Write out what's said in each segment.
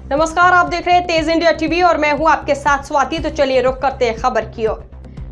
नमस्कार, आप देख रहे हैं तेज इंडिया टीवी और मैं हूं आपके साथ स्वाति। तो चलिए रुक करते हैं खबर की ओर।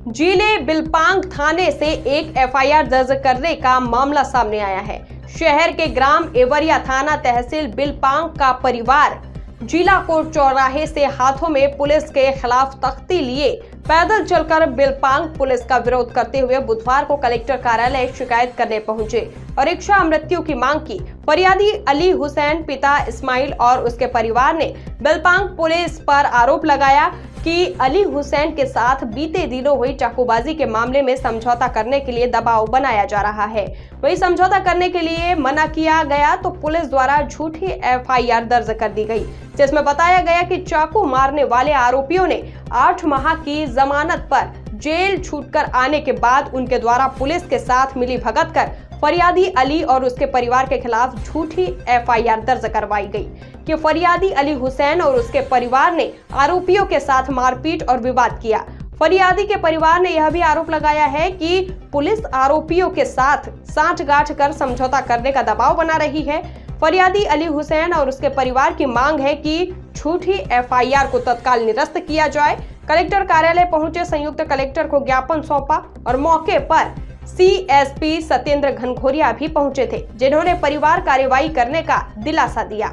जिले बिलपांग थाने से एक एफआईआर दर्ज करने का मामला सामने आया है। शहर के ग्राम एवरिया थाना तहसील बिलपांग का परिवार जिला कोर्ट चौराहे से हाथों में पुलिस के खिलाफ तख्ती लिए पैदल चलकर बिलपांग पुलिस का विरोध करते हुए बुधवार को कलेक्टर कार्यालय शिकायत करने पहुंचे और इच्छा मृत्यु की मांग की। फरियादी अली हुसैन पिता इस्माइल और उसके परिवार ने बिलपांग पुलिस पर आरोप लगाया कि अली हुसैन के साथ बीते दिनों हुई चाकूबाजी के मामले में समझौता करने के लिए दबाव बनाया जा रहा है। वही समझौता करने के लिए मना किया गया तो पुलिस द्वारा झूठी एफआईआर दर्ज कर दी गई, जिसमें बताया गया कि चाकू मारने वाले आरोपियों ने 8 माह की जमानत पर जेल छूटकर आने के बाद उनके द्वारा पुलिस के साथ मिली भगत कर फरियादी अली और उसके परिवार के खिलाफ झूठी एफआईआर दर्ज करवाई गई कि फरियादी अली हुसैन और उसके परिवार ने आरोपियों के साथ मारपीट और विवाद किया। फरियादी के परिवार ने यह भी आरोप लगाया है कि पुलिस आरोपियों के साथ सांठगांठ कर समझौता करने का दबाव बना रही है। फरियादी अली हुसैन और उसके परिवार की मांग है कि झूठी एफआईआर को तत्काल निरस्त किया जाए। कलेक्टर कार्यालय पहुंचे संयुक्त कलेक्टर को ज्ञापन सौंपा और मौके पर सीएसपी सत्येंद्र घनघोरिया भी पहुंचे थे, जिन्होंने परिवार कार्रवाई करने का दिलासा दिया।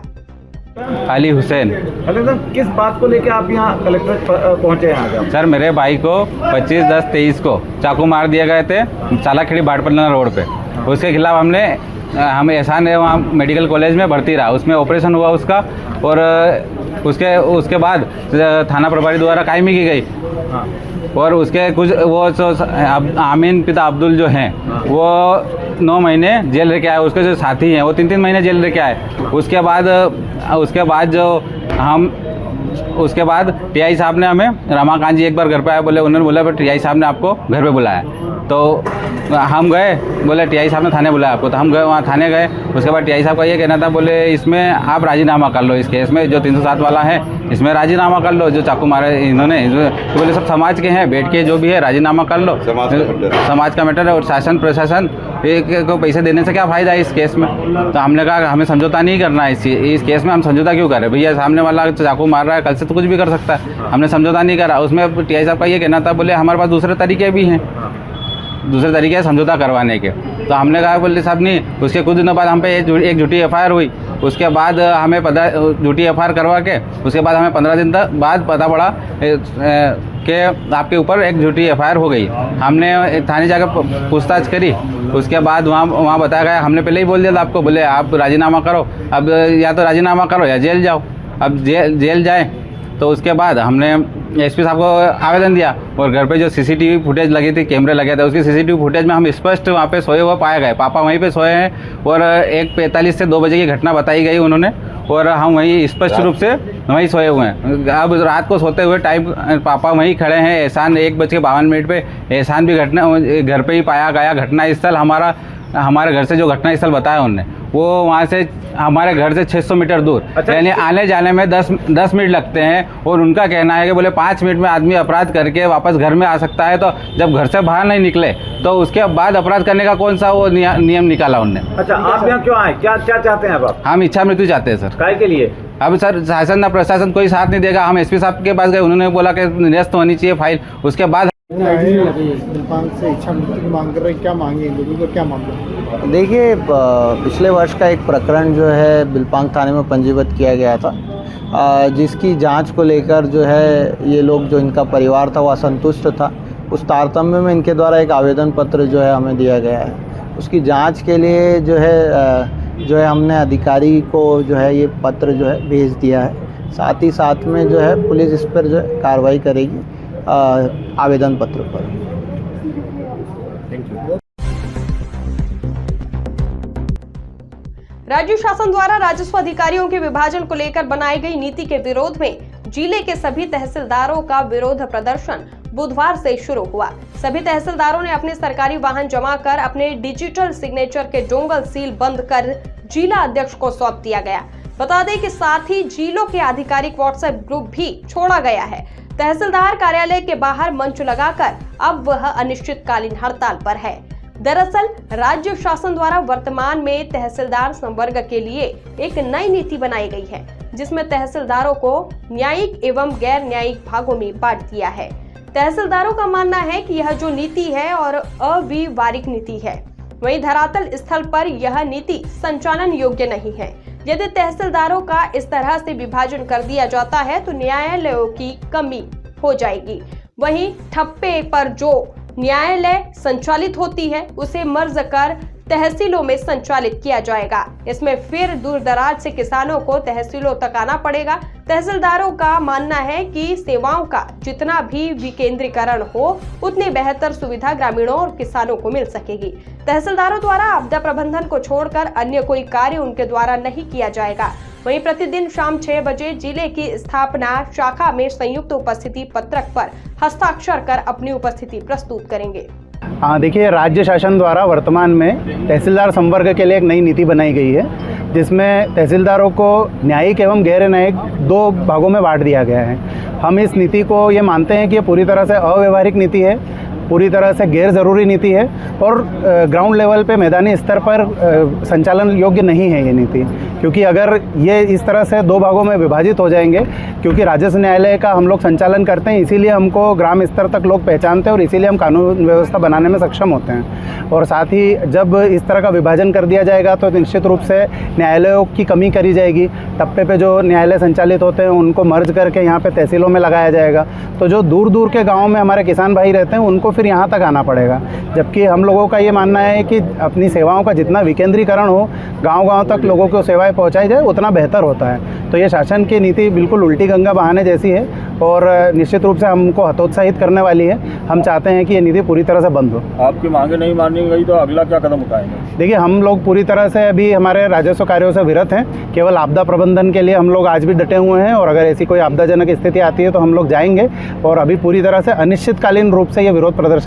अली हुसैन। सर, किस बात को लेकर आप यहाँ कलेक्टर पहुँचे हैं? सर, मेरे भाई को 25/10/23 को चाकू मार दिए गए थे चालाखेड़ी बाटपल्ला रोड पे। उसके खिलाफ हम एहसान है वहाँ मेडिकल कॉलेज में भर्ती रहा, उसमें ऑपरेशन हुआ उसका और उसके बाद थाना प्रभारी द्वारा कायमी की गई। और उसके कुछ आमीन पिता अब्दुल जो हैं वो 9 महीने जेल रह के आए। उसके जो साथी हैं वो 3-3 महीने जेल रह के आए। उसके बाद टीआई साहब ने हमें रमाकांत जी एक बार घर पे आए, उन्होंने बोला टीआई साहब ने आपको घर पे बुलाया। तो हम गए, बोले टीआई साहब ने थाने बुलाया आपको, तो हम गए वहाँ थाने गए। उसके बाद टीआई साहब का ये कहना था, बोले इसमें आप राजीनामा कर लो, इस केस में जो 307 वाला है इसमें राजीनामा कर लो, जो चाकू मारे इन्होंने। तो बोले सब समाज के हैं, बैठ के जो भी है राजीनामा कर लो, समाज का मैटर है। और शासन प्रशासन को पैसे देने से क्या फ़ायदा है इस केस में? तो हमने कहा हमें समझौता नहीं करना है इस केस में। हम समझौता क्यों करें भैया? सामने वाला चाकू मार रहा है, कल से तो कुछ भी कर सकता है। हमने समझौता नहीं करा। उसमें टीआई साहब का ये कहना था, बोले हमारे पास दूसरे तरीके भी हैं, दूसरे तरीके से समझौता करवाने के। तो हमने कहा बोले साहब नहीं। उसके कुछ दिनों बाद हम पे एक झूठी एफआईआर हुई। उसके बाद हमें झूठी एफआईआर करवा के उसके बाद हमें 15 दिन बाद पता पड़ा कि आपके ऊपर एक झूठी एफआईआर हो गई। हमने थाने जाकर पूछताछ करी। उसके बाद वहाँ बताया गया, हमने पहले ही बोल दिया था आपको, बोले आप राजीनामा करो, अब या तो राजीनामा करो या जेल जाओ। अब जेल जाए तो उसके बाद हमने एसपी साहब को आवेदन दिया और घर पे जो सीसीटीवी फुटेज लगी थी, कैमरे लगे थे, उसकी सीसीटीवी फुटेज में हम स्पष्ट वहाँ पे सोए हुए पाए गए। पापा वहीं पे सोए हैं और 1:45 से 2 बजे की घटना बताई गई उन्होंने, और हम वहीं स्पष्ट रूप से वहीं सोए हुए हैं। अब रात को सोते हुए टाइम पापा वहीं खड़े हैं। एहसान 1:52 पे एहसान भी घटना घर पे ही पाया गया। घटना स्थल हमारे घर से जो घटना स्थल बताया उन्होंने, वो वहाँ से हमारे घर से 600 मीटर दूर, यानी आने जाने में 10 मिनट लगते हैं। और उनका कहना है कि बोले 5 मिनट में आदमी अपराध करके वापस घर में आ सकता है। तो जब घर से बाहर नहीं निकले तो उसके बाद अपराध करने का कौन सा वो नियम निकाला उन्होंने? अच्छा, आप यहाँ क्यों आए? क्या चाहते हैं आप? हम इच्छा मृत्यु चाहते हैं सर। काय के लिए? अब सर शासन ना प्रशासन कोई साथ नहीं देगा। हम एसपी साहब के पास गए, उन्होंने बोला कि निरस्त होनी चाहिए फाइल। उसके बाद बिलपांग से इच्छा मृत्यु की मांग कर रहे हैं, क्या मांगे लोगों को, क्या मामला? देखिए, पिछले वर्ष का एक प्रकरण जो है बिलपांग थाने में पंजीबद्ध किया गया था, जिसकी जांच को लेकर जो है ये लोग, जो इनका परिवार था, वो असंतुष्ट था। उस तारतम्य में इनके द्वारा एक आवेदन पत्र जो है हमें दिया गया है। उसकी जांच के लिए जो है हमने अधिकारी को जो है ये पत्र जो है भेज दिया है। साथ ही साथ में जो है पुलिस इस पर जो है कार्रवाई करेगी आवेदन पत्र पर। राज्य शासन द्वारा राजस्व अधिकारियों के विभाजन को लेकर बनाई गई नीति के विरोध में जिले के सभी तहसीलदारों का विरोध प्रदर्शन बुधवार से शुरू हुआ। सभी तहसीलदारों ने अपने सरकारी वाहन जमा कर अपने डिजिटल सिग्नेचर के डोंगल सील बंद कर जिला अध्यक्ष को सौंप दिया गया। बता दें कि साथ ही जिलों के आधिकारिक व्हाट्सएप ग्रुप भी छोड़ा गया है। तहसीलदार कार्यालय के बाहर मंच लगाकर अब वह अनिश्चितकालीन हड़ताल पर है। दरअसल राज्य शासन द्वारा वर्तमान में तहसीलदार संवर्ग के लिए एक नई नीति बनाई गई है, जिसमें तहसीलदारों को न्यायिक एवं गैर न्यायिक भागों में बांट दिया है। तहसीलदारों का मानना है कि यह जो नीति है और अव्यवहारिक नीति है, वहीं धरातल स्थल पर यह नीति संचालन योग्य नहीं है। यदि तहसीलदारों का इस तरह से विभाजन कर दिया जाता है तो न्यायालयों की कमी हो जाएगी। वहीं ठप्पे पर जो न्यायालय संचालित होती है उसे मर्ज कर तहसीलों में संचालित किया जाएगा। इसमें फिर दूर दराज से किसानों को तहसीलों तक आना पड़ेगा। तहसीलदारों का मानना है कि सेवाओं का जितना भी विकेंद्रीकरण हो उतनी बेहतर सुविधा ग्रामीणों और किसानों को मिल सकेगी। तहसीलदारों द्वारा आपदा प्रबंधन को छोड़कर अन्य कोई कार्य उनके द्वारा नहीं किया जाएगा। वहीं प्रतिदिन शाम 6 बजे जिले की स्थापना शाखा में संयुक्त उपस्थिति पत्रक पर हस्ताक्षर कर अपनी उपस्थिति प्रस्तुत करेंगे। हाँ, देखिए, राज्य शासन द्वारा वर्तमान में तहसीलदार संवर्ग के लिए एक नई नीति बनाई गई है, जिसमें तहसीलदारों को न्यायिक एवं गैर न्यायिक 2 भागों में बांट दिया गया है। हम इस नीति को ये मानते हैं कि ये पूरी तरह से अव्यवहारिक नीति है, पूरी तरह से गैर ज़रूरी नीति है और ग्राउंड लेवल पे मैदानी स्तर पर संचालन योग्य नहीं है ये नीति। क्योंकि अगर ये इस तरह से 2 भागों में विभाजित हो जाएंगे, क्योंकि राजस्व न्यायालय का हम लोग संचालन करते हैं, इसीलिए हमको ग्राम स्तर तक लोग पहचानते हैं और इसीलिए हम कानून व्यवस्था बनाने में सक्षम होते हैं। और साथ ही जब इस तरह का विभाजन कर दिया जाएगा तो निश्चित रूप से न्यायालयों की कमी करी जाएगी। टप्पे पे जो न्यायालय संचालित होते हैं उनको मर्ज करके यहाँ पे तहसीलों में लगाया जाएगा, तो जो दूर दूर के गाँव में हमारे किसान भाई रहते हैं उनको फिर यहाँ तक आना पड़ेगा। जबकि हम लोगों का ये मानना है कि अपनी सेवाओं का जितना विकेंद्रीकरण हो, गांव-गांव तक लोगों को सेवाएं पहुंचाई जाए, उतना बेहतर होता है। तो ये शासन की नीति बिल्कुल उल्टी गंगा बहाने जैसी है और निश्चित रूप से हमको हतोत्साहित करने वाली है। हम चाहते हैं कि ये नीति पूरी तरह से बंद हो। आपकी मांगे नहीं मानी गई तो अगला क्या कदम उठाएंगे? देखिए, हम लोग पूरी तरह से अभी हमारे राजस्व कार्यों से विरत हैं। केवल आपदा प्रबंधन के लिए हम लोग आज भी डटे हुए हैं और अगर ऐसी कोई आपदाजनक स्थिति आती है तो हम लोग जाएंगे और अभी पूरी तरह से अनिश्चितकालीन रूप से ये विरोध प्रदर्शन।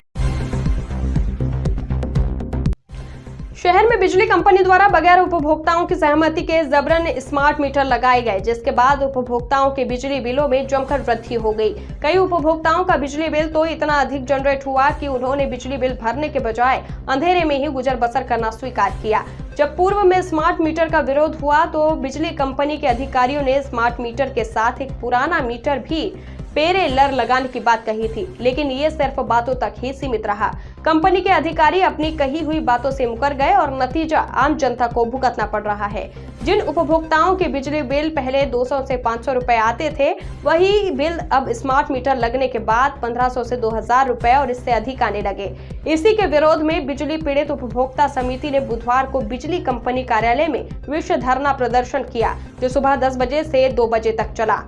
शहर में बिजली कंपनी द्वारा बगैर उपभोक्ताओं की सहमति के जबरन स्मार्ट मीटर लगाए गए, जिसके बाद उपभोक्ताओं के बिजली बिलों में जमकर वृद्धि हो गई। कई उपभोक्ताओं का बिजली बिल तो इतना अधिक जनरेट हुआ कि उन्होंने बिजली बिल भरने के बजाय अंधेरे में ही गुजर बसर करना स्वीकार किया। जब पूर्व में स्मार्ट मीटर का विरोध हुआ तो बिजली कंपनी के अधिकारियों ने स्मार्ट मीटर के साथ एक पुराना मीटर भी पेरेलर लगाने की बात कही थी, लेकिन ये सिर्फ बातों तक ही सीमित रहा। कंपनी के अधिकारी अपनी कही हुई बातों से मुकर गए और नतीजा आम जनता को भुगतना पड़ रहा है। जिन उपभोक्ताओं के बिजली बिल पहले 200 से 500 रुपए आते थे, वही बिल अब स्मार्ट मीटर लगने के बाद 1500 से 2000 रुपए और इससे अधिक आने लगे। इसी के विरोध में बिजली पीड़ित उपभोक्ता समिति ने बुधवार को बिजली कंपनी कार्यालय में विश्व धरना प्रदर्शन किया, जो सुबह 10 बजे से 2 बजे तक चला।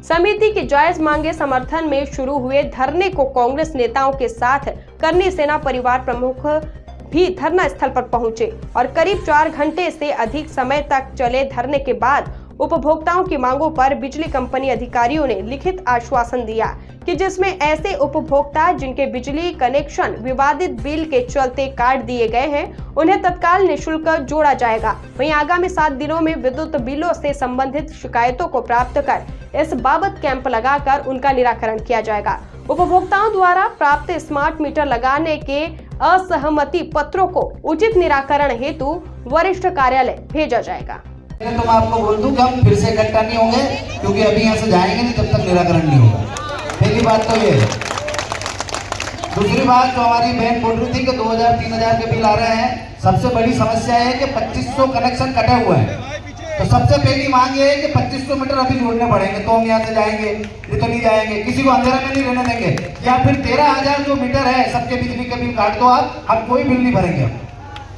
समिति की जायज मांगे समर्थन में शुरू हुए धरने को कांग्रेस नेताओं के साथ करनी सेना परिवार प्रमुख भी धरना स्थल पर पहुंचे और करीब 4 घंटे से अधिक समय तक चले धरने के बाद उपभोक्ताओं की मांगों पर बिजली कंपनी अधिकारियों ने लिखित आश्वासन दिया कि जिसमें ऐसे उपभोक्ता जिनके बिजली कनेक्शन विवादित बिल के चलते काट दिए गए हैं, उन्हें तत्काल निःशुल्क जोड़ा जाएगा। वहीं आगामी 7 दिनों में विद्युत बिलों से संबंधित शिकायतों को प्राप्त कर इस बाबत कैंप लगाकर उनका निराकरण किया जाएगा। उपभोक्ताओं द्वारा प्राप्त स्मार्ट मीटर लगाने के असहमति पत्रों को उचित निराकरण हेतु वरिष्ठ कार्यालय भेजा जाएगा। तो मैं आपको बोल दूं कि हम फिर से इकट्ठा नहीं होंगे, क्योंकि अभी यहाँ से जाएंगे नहीं जब तक निराकरण नहीं होगा। पहली बात तो ये। दूसरी बात जो हमारी बहन बोल रही थी कि 2000-3000 के बिल आ रहे हैं, सबसे बड़ी समस्या है कि 2500 कनेक्शन कटे हुए हैं। तो सबसे पहली मांग ये है कि 2500 मीटर अभी जोड़ने पड़ेंगे, तो हम यहाँ से जाएंगे, नहीं तो नहीं जाएंगे। किसी को अंधेरा में नहीं रहने देंगे। या फिर 13000 जो मीटर है सबके बिजली के बिल काट दो आप, हम कोई बिल नहीं भरेंगे।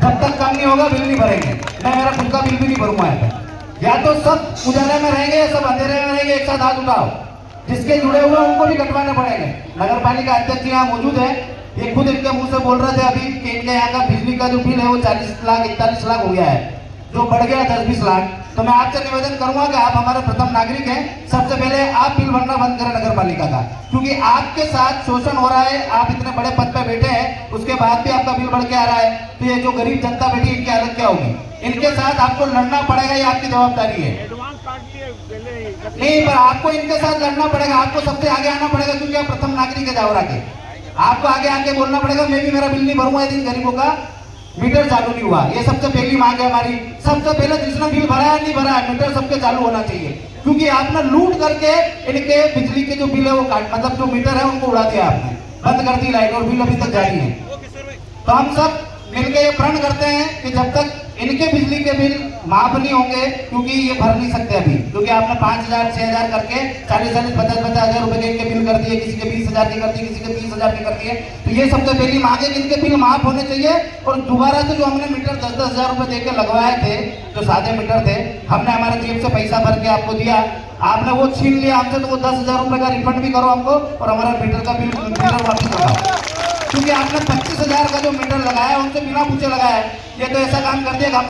जब तक काम नहीं होगा बिल नहीं भरेंगे। मैं मेरा खुद का बिल भी नहीं भरूंगा यहाँ पे। या तो सब उजाले में रहेंगे, सब अंधेरे में रहेंगे। एक साथ हाथ उठाओ, जिसके जुड़े हुए उनको भी कटवाने पड़ेंगे। नगर पालिका अध्यक्ष यहाँ मौजूद है, ये खुद इनके मुंह से बोल रहे थे अभी कि इनके यहाँ का बिजली का जो बिल है वो 40 लाख 41 लाख हो गया है, जो बढ़ गया 10-20 लाख। तो मैं आपसे निवेदन करूंगा कि आप हमारे प्रथम नागरिक हैं, सबसे पहले आप बिल भरना बंद करें नगर पालिका का, क्योंकि आपके साथ शोषण हो रहा है। आप इतने बड़े पद पे बैठे हैं, उसके बाद भी आपका बिल बढ़ के आ रहा है। तो ये जो गरीब जनता बैठी, इनकी हालत क्या होगी? इनके साथ आपको लड़ना पड़ेगा, ये आपकी जवाबदारी है। नहीं, पर आपको इनके साथ लड़ना पड़ेगा, आपको सबसे आगे आना पड़ेगा, क्योंकि आप प्रथम नागरिक है जावरा के। आपको आगे आके बोलना पड़ेगा मैं भी मेरा बिल नहीं भरूंगा इस गरीबों का। मीटर चालू नहीं हुआ। ये सबसे पहली मांग है हमारी। सबसे पहले जिसने बिल भरा है नहीं भरा है, मीटर सबके चालू होना चाहिए, क्योंकि आपने लूट करके इनके बिजली के जो बिल है वो मतलब जो मीटर है उनको उड़ा दिया आपने, बंद कर दी लाइट और बिल अभी तक जारी है। तो हम सब मिलकर ये प्रण करते हैं कि जब तक इनके बिजली के बिल माफ नहीं होंगे, क्योंकि ये भर नहीं सकते अभी, क्योंकि आपने 5,000 6,000 करके 40,000 50,000 रुपए के इनके बिल कर दिए, किसी के 20,000 के कर दिए, किसी के 30,000 के कर दिए। तो ये सबसे पहली मांग है कि इनके बिल माफ होने चाहिए। और दोबारा से जो हमने मीटर 10,000 रुपए देकर लगवाए थे, जो सादे मीटर थे, हमने हमारे जेब से पैसा भर के आपको दिया, आपने वो छीन लिया हमसे, तो वो 10,000 रुपए का रिफंड भी करो हमको और हमारा मीटर का बिल मीटर वापस लगाओ, क्योंकि आपने 25,000 का जो मीटर लगाया उनसे बिना पूछे लगाया है। ये तो ऐसा काम कर दिया।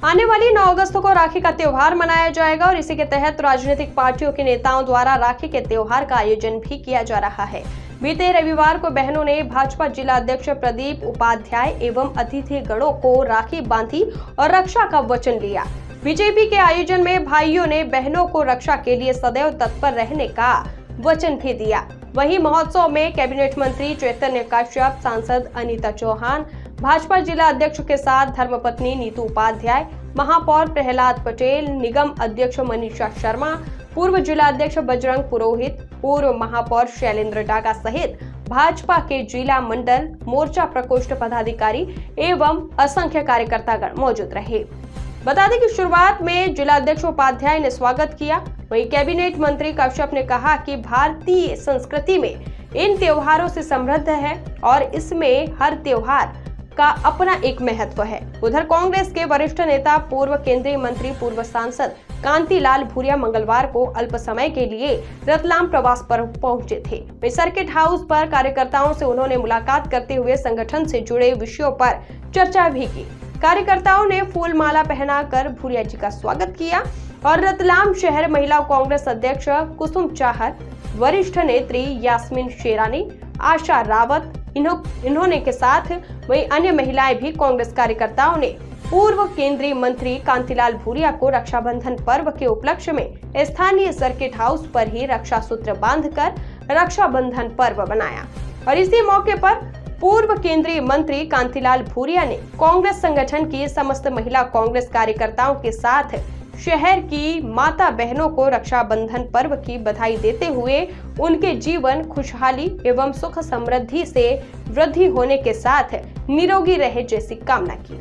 आने वाली 9 अगस्त को राखी का त्योहार मनाया जाएगा और इसी के तहत राजनीतिक पार्टियों के नेताओं द्वारा राखी के त्योहार का आयोजन भी किया जा रहा है। बीते रविवार को बहनों ने भाजपा जिला अध्यक्ष प्रदीप उपाध्याय एवं अतिथि गणों को राखी बांधी और रक्षा का वचन लिया। बीजेपी के आयोजन में भाइयों ने बहनों को रक्षा के लिए सदैव तत्पर रहने का वचन भी दिया। वहीं महोत्सव में कैबिनेट मंत्री चैतन्य कश्यप, सांसद अनीता चौहान, भाजपा जिला अध्यक्ष के साथ धर्मपत्नी नीतू उपाध्याय, महापौर प्रहलाद पटेल, निगम अध्यक्ष मनीषा शर्मा, पूर्व जिला अध्यक्ष बजरंग पुरोहित, पूर्व महापौर शैलेंद्र डागा सहित भाजपा के जिला मंडल मोर्चा प्रकोष्ठ पदाधिकारी एवं असंख्य कार्यकर्तागण मौजूद रहे। बता दें कि शुरुआत में जिला अध्यक्ष उपाध्याय ने स्वागत किया। वहीं कैबिनेट मंत्री कश्यप ने कहा कि भारतीय संस्कृति में इन त्योहारों से समृद्ध है और इसमें हर त्योहार का अपना एक महत्व है। उधर कांग्रेस के वरिष्ठ नेता, पूर्व केंद्रीय मंत्री, पूर्व सांसद कांतिलाल भूरिया मंगलवार को अल्प समय के लिए रतलाम प्रवास पर पहुंचे थे। वे सर्किट हाउस पर कार्यकर्ताओं से उन्होंने मुलाकात करते हुए संगठन से जुड़े विषयों पर चर्चा भी की। कार्यकर्ताओं ने फूल माला पहनाकर भूरिया जी का स्वागत किया और रतलाम शहर महिला कांग्रेस अध्यक्ष कुसुम चाहर, वरिष्ठ नेत्री यास्मीन शेरानी, आशा रावत, इन्होंने के साथ वही अन्य महिलाएं भी कांग्रेस कार्यकर्ताओं ने पूर्व केंद्रीय मंत्री कांतिलाल भूरिया को रक्षाबंधन पर्व के उपलक्ष्य में स्थानीय सर्किट हाउस पर ही रक्षा सूत्र बांधकर रक्षाबंधन पर्व मनाया। और इसी मौके पर पूर्व केंद्रीय मंत्री कांतिलाल भूरिया ने कांग्रेस संगठन की समस्त महिला कांग्रेस कार्यकर्ताओं के साथ शहर की माता बहनों को रक्षाबंधन पर्व की बधाई देते हुए उनके जीवन खुशहाली एवं सुख समृद्धि से वृद्धि होने के साथ निरोगी रहे जैसी कामना की।